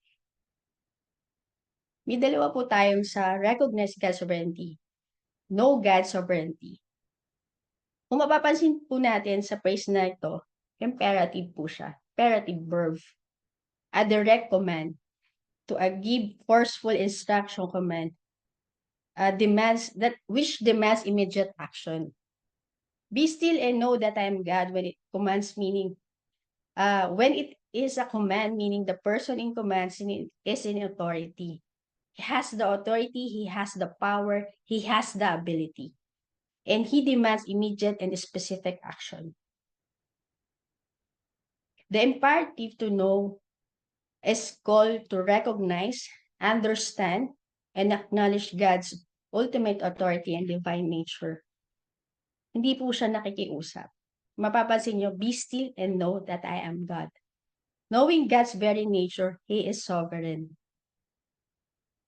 May dalawa po tayong sa recognize God's sovereignty. know God's sovereignty. Kung mapapansin po natin sa phrase na ito, imperative po siya, imperative verb, a direct command, to a give forceful instruction command, which demands immediate action. Be still and know that I am God when it commands, meaning when it is a command, meaning the person in command is in authority. He has the authority, he has the power, he has the ability, and he demands immediate and specific action. The imperative to know is called to recognize, understand, and acknowledge God's ultimate authority and divine nature. Hindi po siya nakikiusap. Mapapansin nyo, be still and know that I am God. Knowing God's very nature, He is sovereign.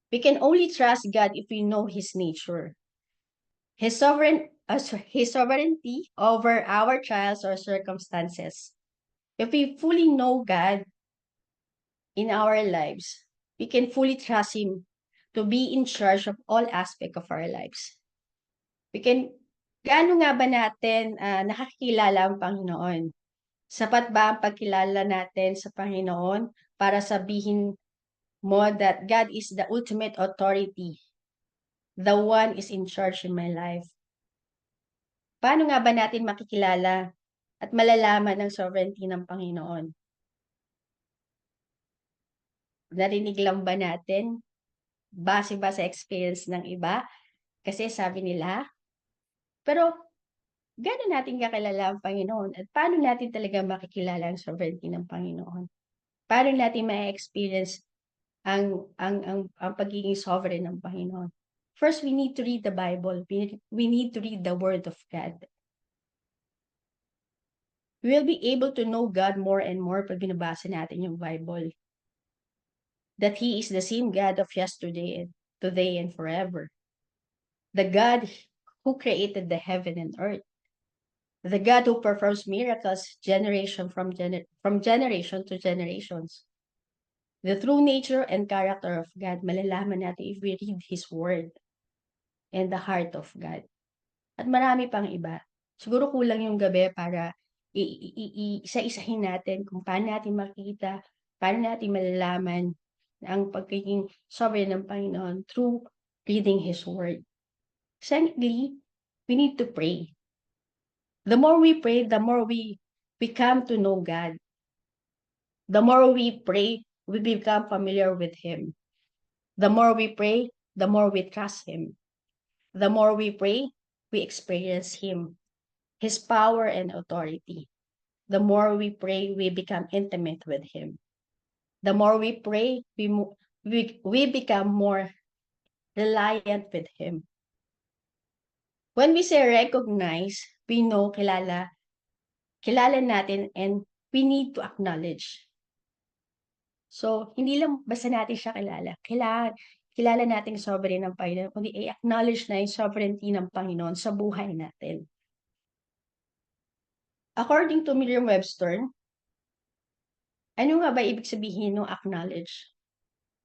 We can only trust God if we know His nature. His sovereignty over our trials or circumstances. If we fully know God in our lives, we can fully trust Him to be in charge of all aspects of our lives. Gaano nga ba natin nakakilala ang Panginoon? Sapat ba ang pagkilala natin sa Panginoon para sabihin mo that God is the ultimate authority? The one is in charge in my life. Paano nga ba natin makikilala at malalaman ang sovereignty ng Panginoon? Narinig lang ba natin? Base ba sa experience ng iba? Kasi sabi nila, pero gano'n natin kakilala ang Panginoon at paano natin talaga makikilala ang sovereignty ng Panginoon? Paano natin ma-experience ang pagiging sovereign ng Panginoon? First, we need to read the Bible. We need to read the Word of God. We will be able to know God more and more pag binabasa natin yung Bible. That He is the same God of yesterday and today and forever. The God who created the heaven and earth. The God who performs miracles generation from generation to generations. The true nature and character of God, malalaman natin if we read His Word and the heart of God. At marami pang iba. Siguro kulang yung gabi para isa-isahin natin kung paano natin makita, paano natin malalaman ang pagiging sovereign ng Panginoon through reading His Word. Secondly, we need to pray. The more we pray, the more we come to know God. The more we pray, we become familiar with Him. The more we pray, the more we trust Him. The more we pray, we experience Him, His power and authority. The more we pray, we become intimate with Him. The more we pray, we become more reliant with Him. When we say recognize, we know, kilala natin, and we need to acknowledge. So, hindi lang basta natin siya kilala. Kilala natin sovereign ng Panginoon, kundi i-acknowledge na yung sovereignty ng Panginoon sa buhay natin. According to Merriam-Webster, ano nga ba ibig sabihin ng acknowledge?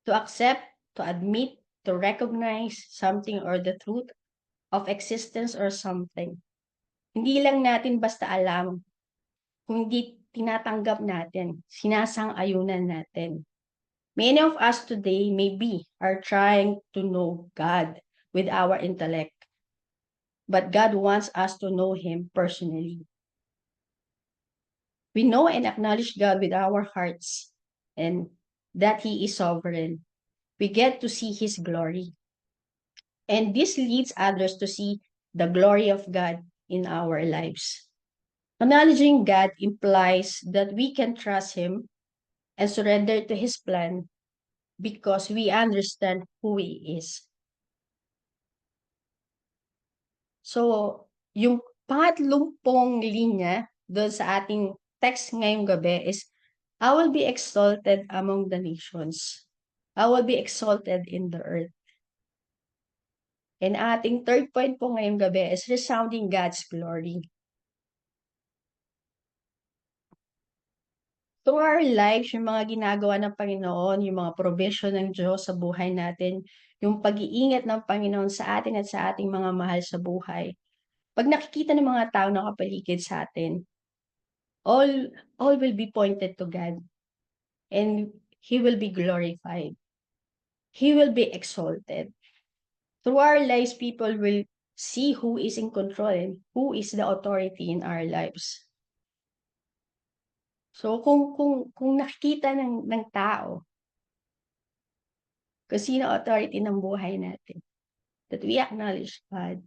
To accept, to admit, to recognize something or the truth of existence or something. Hindi lang natin basta alam, kundi tinatanggap natin, sinasang-ayunan natin. Many of us today maybe are trying to know God with our intellect, but God wants us to know Him personally. We know and acknowledge God with our hearts and that He is sovereign. We get to see His glory. And this leads others to see the glory of God in our lives. Acknowledging God implies that we can trust Him and surrender to His plan because we understand who He is. So, yung pangatlong linya doon sa ating text ngayong gabi is, I will be exalted among the nations. I will be exalted in the earth. And ating third point po ngayong gabi is resounding God's glory. through our lives, yung mga ginagawa ng Panginoon, yung mga provision ng Diyos sa buhay natin, yung pag-iingat ng Panginoon sa atin at sa ating mga mahal sa buhay. Pag nakikita ng mga tao na kapaligid sa atin, all will be pointed to God, and He will be glorified. He will be exalted. Through our lives, people will see who is in control and who is the authority in our lives. So kung nakikita ng tao kung sino authority ng buhay natin, that we acknowledge God,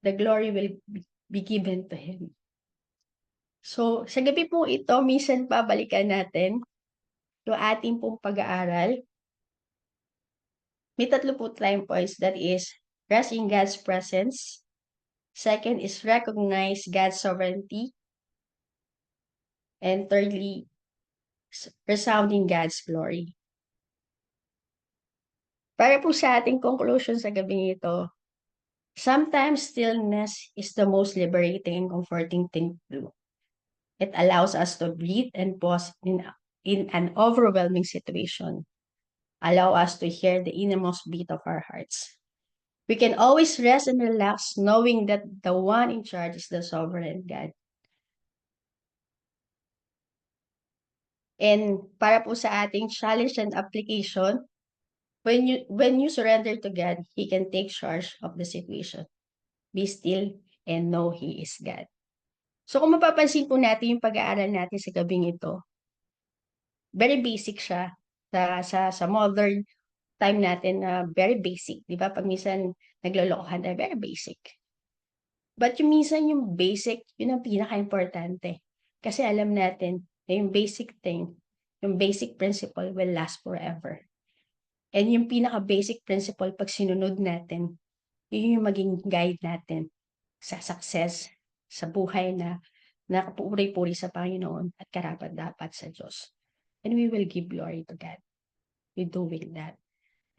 the glory will be given to Him. So sa gabi po ito, minsan pa balikan natin yung ating pong pag-aaral. May 3 po tayong points, that is, rest in God's presence. Second is recognize God's sovereignty. And thirdly, resounding God's glory. Para po sa ating conclusion sa gabing ito, sometimes stillness is the most liberating and comforting thing to do. It allows us to breathe and pause in an overwhelming situation. Allow us to hear the innermost beat of our hearts. We can always rest and relax knowing that the one in charge is the sovereign God. And para po sa ating challenge and application, when you surrender to God, He can take charge of the situation. Be still and know He is God. So kung mapapansin po natin yung pag-aaral natin sa gabing ito, very basic siya sa modern time natin na very basic. Di ba? Pag minsan naglolokohan tayo, very basic. But yung minsan yung basic, yun ang pinaka-importante. Kasi alam natin na yung basic thing, yung basic principle will last forever. And yung pinaka-basic principle, pag sinunod natin, yun yung maging guide natin sa success, sa buhay na nakapuri-puri sa Panginoon at karapat-dapat sa Diyos. And we will give glory to God with doing that.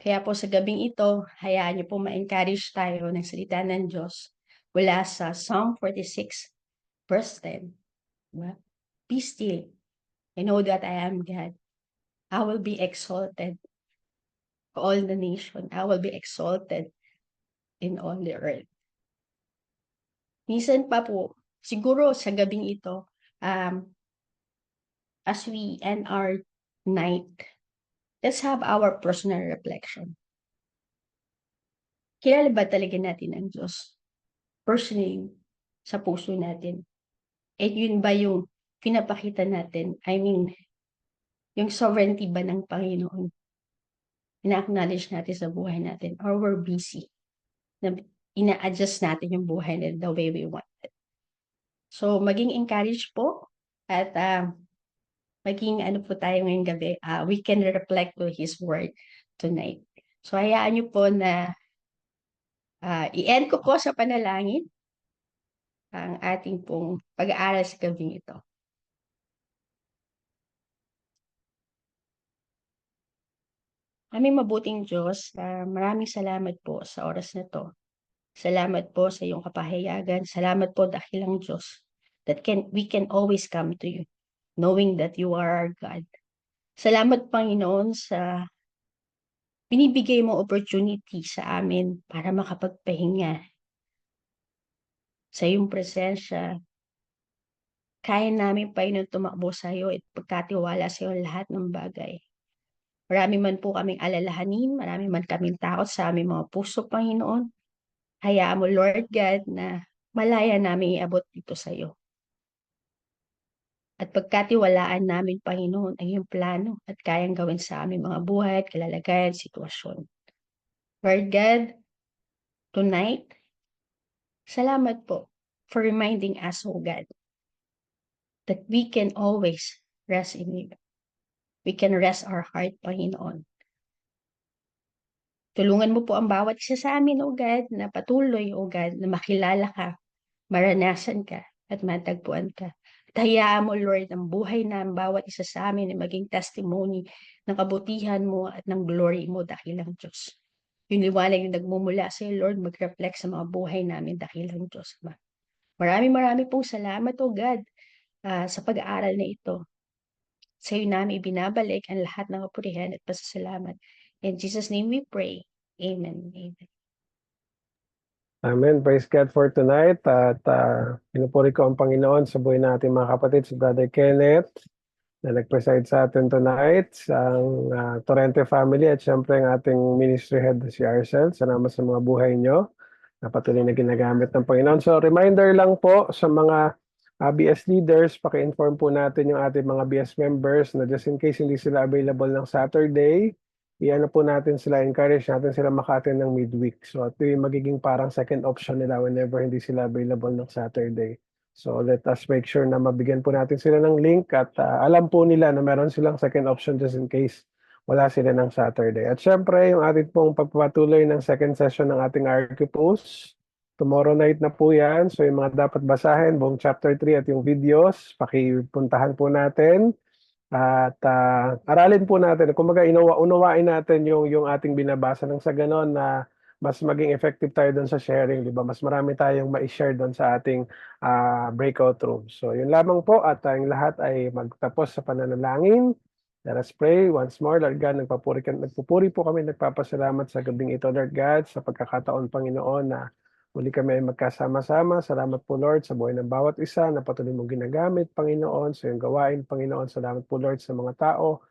Kaya po sa gabing ito, hayaan niyo po ma-encourage tayo ng salita ng Diyos mula sa Psalm 46, verse 10. Diba? Be still and know that I am God. I will be exalted all the nation. I will be exalted in all the earth. Minsan pa po, siguro sa gabing ito, as we end our night, let's have our personal reflection. Kilala ba talaga natin ang Diyos? Personally, sa puso natin. At yun ba yung pinapakita natin? I mean, yung sovereignty ba ng Panginoon? Ina-acknowledge natin sa buhay natin? Or we're busy na ina-adjust natin yung buhay natin the way we want it. So, maging encouraged po at maging ano po tayo ngayong gabi, we can reflect to His Word tonight. So, hayaan niyo po na i-end ko po sa panalangin ang ating pong pag-aaral sa gabing ito. Aming mabuting Diyos, maraming salamat po sa oras na to. Salamat po sa iyong kapahayagan. Salamat po dakilang Diyos that we can always come to you, knowing that you are our God. Salamat Panginoon sa binibigay mo opportunity sa amin para makapagpahinga sa iyong presensya. Kaya namin Panginoon tumakbo sa iyo at pagkatiwala sa iyo lahat ng bagay. Marami man po kaming alalahanin, marami man kaming takot sa aming mga puso, Panginoon. Hayaan mo, Lord God, na malaya namin iabot dito sa iyo. At pagkatiwalaan namin, Panginoon, ang iyong plano at kayang gawin sa aming mga buhay at kalalagayan, sitwasyon. Lord God, tonight, salamat po for reminding us, O God, that we can always rest in you. We can rest our heart, Panginoon. Tulungan mo po ang bawat isa sa amin, O God, na patuloy, O God, na makilala ka, maranasan ka, at matagpuan ka. At hayaan mo, Lord, ang buhay na ang bawat isa sa amin ay maging testimony ng kabutihan mo at ng glory mo, dakilang Diyos. Yung liwanag na nagmumula sa iyo, Lord, mag-reflect sa mga buhay namin, dakilang Diyos. Maraming pong salamat, O God, sa pag-aaral na ito. Sa iyo namin ibinabalik ang lahat ng kapurihan at pasasalamat. In Jesus' name we pray. Amen. Amen. Amen. Praise God for tonight. At pinupuri ko ang Panginoon sa buhay natin mga kapatid, si Brother Kenneth na nag-preside sa atin tonight, sa Torrente family at syempre ang ating ministry head si Arcel. Salamat sa mga buhay nyo na patuloy na ginagamit ng Panginoon. So reminder lang po sa mga BS leaders, paki-inform po natin yung ating mga BS members na just in case hindi sila available ng Saturday, iyan po natin sila, encourage natin sila maka-attend ng midweek. So ito yung magiging parang second option nila whenever hindi sila available ng Saturday. So let us make sure na mabigyan po natin sila ng link at alam po nila na meron silang second option just in case wala sila ng Saturday. At syempre, yung ating pong pagpapatuloy ng second session ng ating Archipos. Tomorrow night na po yan. So yung mga dapat basahin, buong chapter 3 at yung videos, pakipuntahan po natin. At aralin po natin, kumbaga unawain natin yung ating binabasa nang sa ganon na mas maging effective tayo doon sa sharing, di ba? Mas marami tayong ma-share doon sa ating breakout room. So yun lamang po at ang lahat ay magtapos sa pananalangin. Let us pray once more, Lord God, nagpupuri po kami, nagpapasalamat sa gabing ito, Lord God, sa pagkakataon, Panginoon, na muli kami ay magkasama-sama. Salamat po, Lord, sa buhay ng bawat isa na patuloy mong ginagamit, Panginoon, sa iyong gawain, Panginoon. Salamat po, Lord, sa mga tao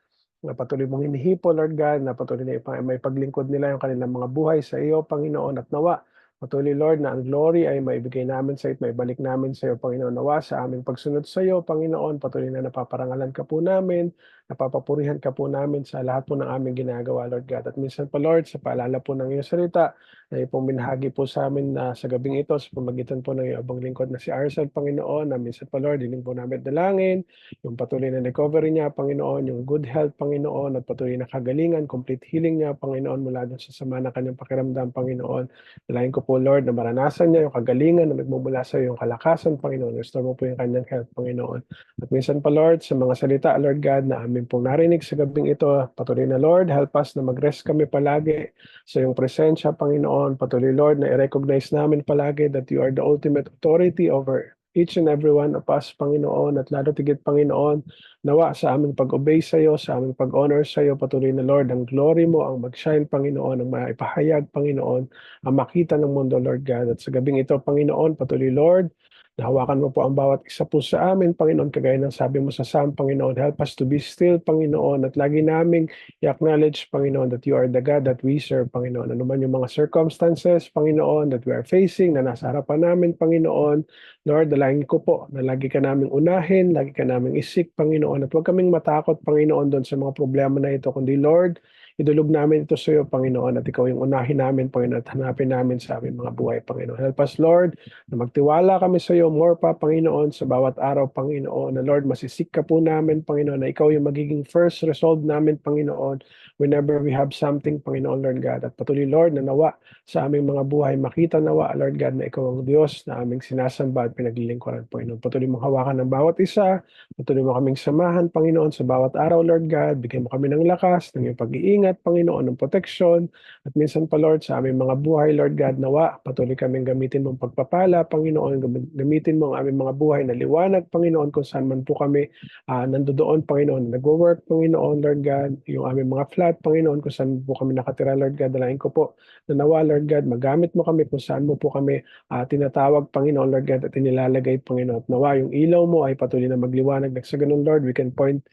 na patuloy mong hinihipo, Lord God, na patuloy na may paglingkod nila yung kanilang mga buhay sa iyo, Panginoon, at nawa. Patuloy, Lord, na ang glory ay maibigay namin sa iyo, maibalik namin sa iyo, Panginoon, nawa sa aming pagsunod sa iyo, Panginoon. Patuloy na napaparangalan ka po namin, napapapurihan ka po namin sa lahat po ng aming ginagawa, Lord God. At minsan pa, Lord, sa paalala po ng iyong salita, na ipong binahagi po sa amin na sa gabing ito, sa pamagitan po ng iyong abang lingkod na si Arcel, Panginoon, na minsan pa, Lord, hiling po namin dalangin, yung patuloy na recovery niya, Panginoon, yung good health, Panginoon, at patuloy na kagalingan, complete healing niya, Panginoon, mula doon sa sama ng kanyang pakiramdam, Panginoon. Dalayan ko po, Lord, na maranasan niya yung kagalingan na nagmumula sa iyo, yung kalakasan, Panginoon. Restore mo po yung kanyang health, Panginoon. At minsan pa, Lord, sa mga salita, Lord God, na amin pong narinig sa gabing ito, patuloy na, Lord, help us na mag-rest kami palagi sa iyong presensya, Panginoon. Patuloy, Lord, na i-recognize namin palagi that you are the ultimate authority over each and every one of us, Panginoon, at lalo tigit, Panginoon, nawa sa aming pag-obey sa iyo, sa aming pag-honor sa iyo, patuloy na, Lord, ang glory mo, ang mag-shine, Panginoon, ang maipahayag, Panginoon, ang makita ng mundo, Lord God. At sa gabing ito, Panginoon, patuloy, Lord, nahawakan mo po ang bawat isa po sa amin, Panginoon, kagaya ng sabi mo sa Psalm, Panginoon, help us to be still, Panginoon, at lagi naming i-acknowledge, Panginoon, that you are the God that we serve, Panginoon. Ano man yung mga circumstances, Panginoon, that we are facing, na nasa harapan namin, Panginoon, Lord, dalangin ko po na lagi ka naming unahin, lagi ka naming isik, Panginoon, at huwag kaming matakot, Panginoon, doon sa mga problema na ito, kundi, Lord, idulog namin ito sa iyo, Panginoon, at ikaw yung unahin namin, Panginoon, at hanapin namin sa aming mga buhay, Panginoon. Help us, Lord, na magtiwala kami sa iyo more pa, Panginoon, sa bawat araw, Panginoon, na Lord, masisik ka po namin, Panginoon, na ikaw yung magiging first resolve namin, Panginoon, whenever we have something, Panginoon, Lord God. At patuloy, Lord, na nawa sa aming mga buhay, makita nawa, Lord God, na ikaw ang Diyos na aming sinasamba at pinaglilingkuran, Panginoon. Patuloy mong hawakan ng bawat isa, patuloy mo kaming samahan, Panginoon, sa bawat araw, Lord God. Bigyan mo kami ng lakas, ng iyong pag-iingat, Panginoon, ng proteksyon. At minsan pa, Lord, sa aming mga buhay, Lord God, nawa, patuloy kaming gamitin mong pagpapala, Panginoon, gamitin mo ang aming mga buhay na liwanag, Panginoon, kung saan man po kami nandoon, Panginoon, nagwo-work, Panginoon, Lord God, yung aming mga flat, Panginoon, kung saan po kami nakatira, Lord God, dalayan ko po, na nawa, Lord God, magamit mo kami kung saan mo po kami tinatawag, Panginoon, Lord God, at inilalagay, Panginoon, at nawa, yung ilaw mo ay patuloy na magliwanag, na sa ganun, Lord, we can point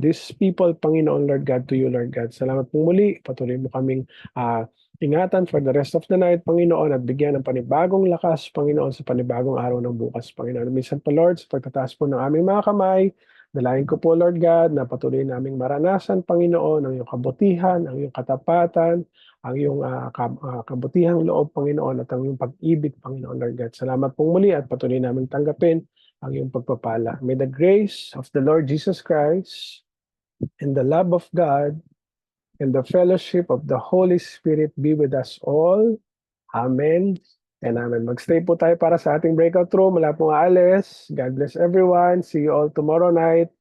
these people, Panginoon, Lord God, to you, Lord God. Salamat po muli, patuloy mo kaming ingatan for the rest of the night, Panginoon, at bigyan ng panibagong lakas, Panginoon, sa panibagong araw ng bukas, Panginoon. Minsan pa, Lord, sa pagtataas po ng aming mga kamay, dalayan ko po, Lord God, na patuloy naming maranasan, Panginoon, ang iyong kabutihan, ang iyong katapatan, ang iyong kabutihang loob, Panginoon, at ang iyong pag-ibig, Panginoon, Lord God. Salamat pong muli at patuloy naming tanggapin ang iyong pagpapala. May the grace of the Lord Jesus Christ and the love of God and the fellowship of the Holy Spirit be with us all. Amen and amen. Magstay po tayo para sa ating breakout room. Wala pong aalis. God bless everyone. See you all tomorrow night.